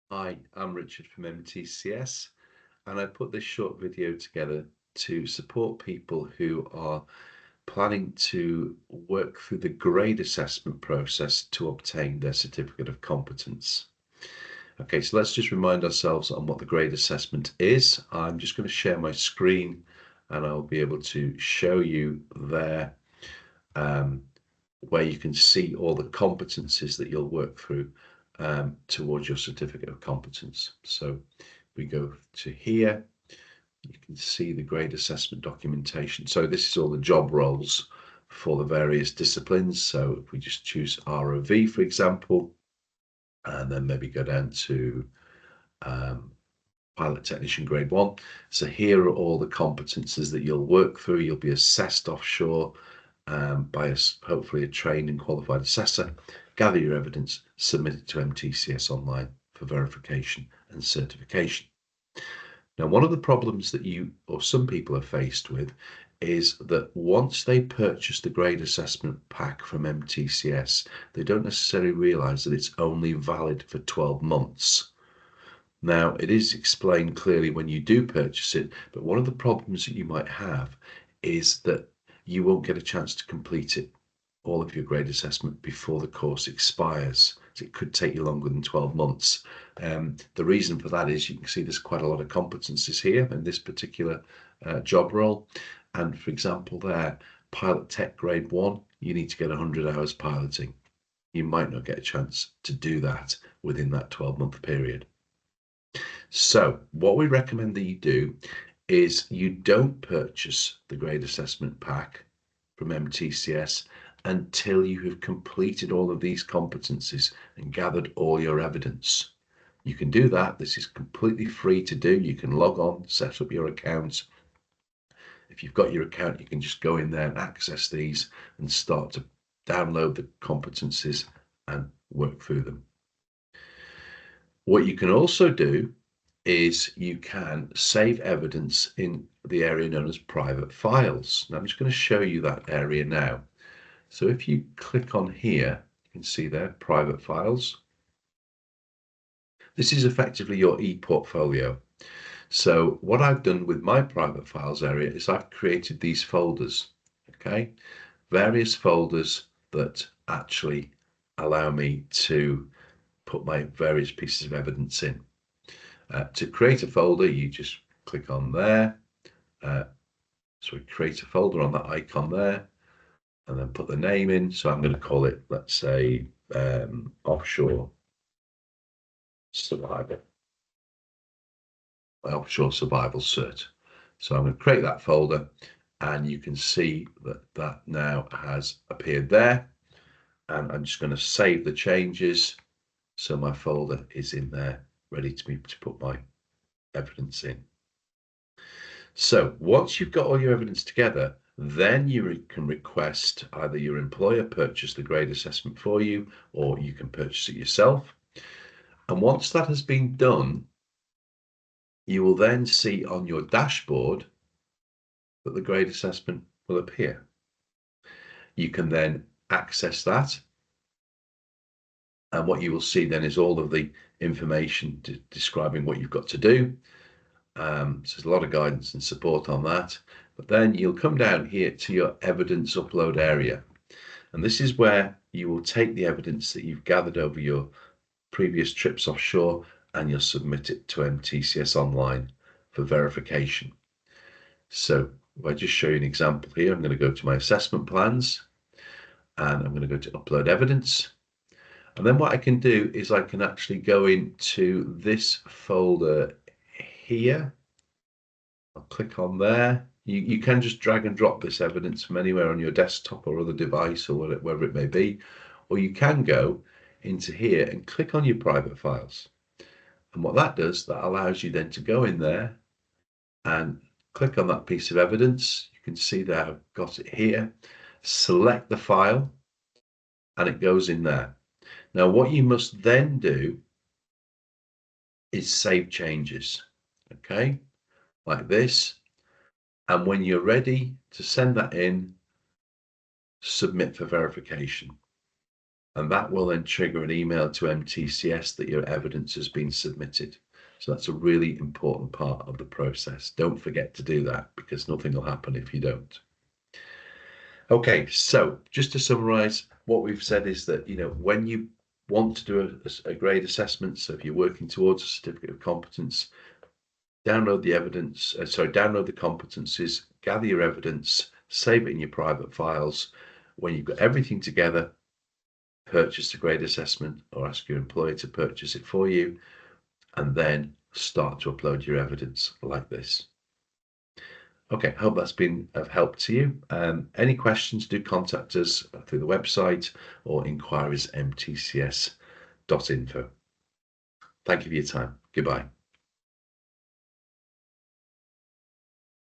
Hi, I'm Richard from MTCS, and I put this short video together to support people who are planning to work through the grade assessment process to obtain their Certificate of Competence. Okay, so let's just remind ourselves on what the grade assessment is. I'm just going to share my screen and I'll be able to show you there um, where you can see all the competencies that you'll work through towards your Certificate of Competence. So we go to here, you can see the grade assessment documentation. So this is all the job roles for the various disciplines. So if we just choose ROV, for example, and then maybe go down to um, pilot technician grade 1. So here are all the competences that you'll work through. You'll be assessed offshore by hopefully a trained and qualified assessor. Gather your evidence, submit it to MTCS online for verification and certification. Now, one of the problems that you or some people are faced with is that once they purchase the grade assessment pack from MTCS, they don't necessarily realize that it's only valid for 12 months. Now, it is explained clearly when you do purchase it, but one of the problems that you might have is that you won't get a chance to complete it, all of your grade assessment, before the course expires. So it could take you longer than 12 months. The reason for that is you can see there's quite a lot of competencies here in this particular job role. And for example, there, pilot tech grade 1, you need to get 100 hours piloting. You might not get a chance to do that within that 12-month period. So what we recommend that you do is you don't purchase the grade assessment pack from MTCS until you have completed all of these competencies and gathered all your evidence. You can do that. This is completely free to do. You can log on, set up your account. If you've got your account, you can just go in there and access these and start to download the competencies and work through them. What you can also do is you can save evidence in the area known as private files. Now I'm just going to show you that area now. So if you click on here, you can see there, private files. This is effectively your e-portfolio. So what I've done with my private files area is I've created these folders, okay? Various folders that actually allow me to put my various pieces of evidence in. To create a folder, you just click on there. So we create a folder on that icon there and then put the name in. So I'm going to call it, let's say, offshore survival, offshore survival cert. So I'm going to create that folder and you can see that that now has appeared there. And I'm just going to save the changes. So my folder is in there, ready to put my evidence in. So once you've got all your evidence together, then you can request either your employer purchase the grade assessment for you, or you can purchase it yourself. And once that has been done, you will then see on your dashboard that the grade assessment will appear. You can then access that. And what you will see then is all of the information describing what you've got to do. So there's a lot of guidance and support on that. But then you'll come down here to your evidence upload area. And this is where you will take the evidence that you've gathered over your previous trips offshore and you'll submit it to MTCS online for verification. So if I just show you an example here, I'm going to go to my assessment plans and I'm going to go to upload evidence. And then what I can do is I can actually go into this folder here. I'll click on there. You can just drag and drop this evidence from anywhere on your desktop or other device or wherever it may be, or you can go into here and click on your private files. And what that does, that allows you then to go in there and click on that piece of evidence. You can see that I've got it here. Select the file and it goes in there. Now, what you must then do is save changes, okay, like this. And when you're ready to send that in, submit for verification. and that will then trigger an email to MTCS that your evidence has been submitted. So that's a really important part of the process. Don't forget to do that, because nothing will happen if you don't. Okay, so just to summarize, what we've said is that, when you want to do a grade assessment, so if you're working towards a certificate of competence, download the evidence, download the competencies, gather your evidence, save it in your private files. When you've got everything together, purchase the grade assessment or ask your employer to purchase it for you, and then start to upload your evidence like this. Okay, hope that's been of help to you. Any questions, do contact us through the website or inquiries@mtcs.info. Thank you for your time. Goodbye.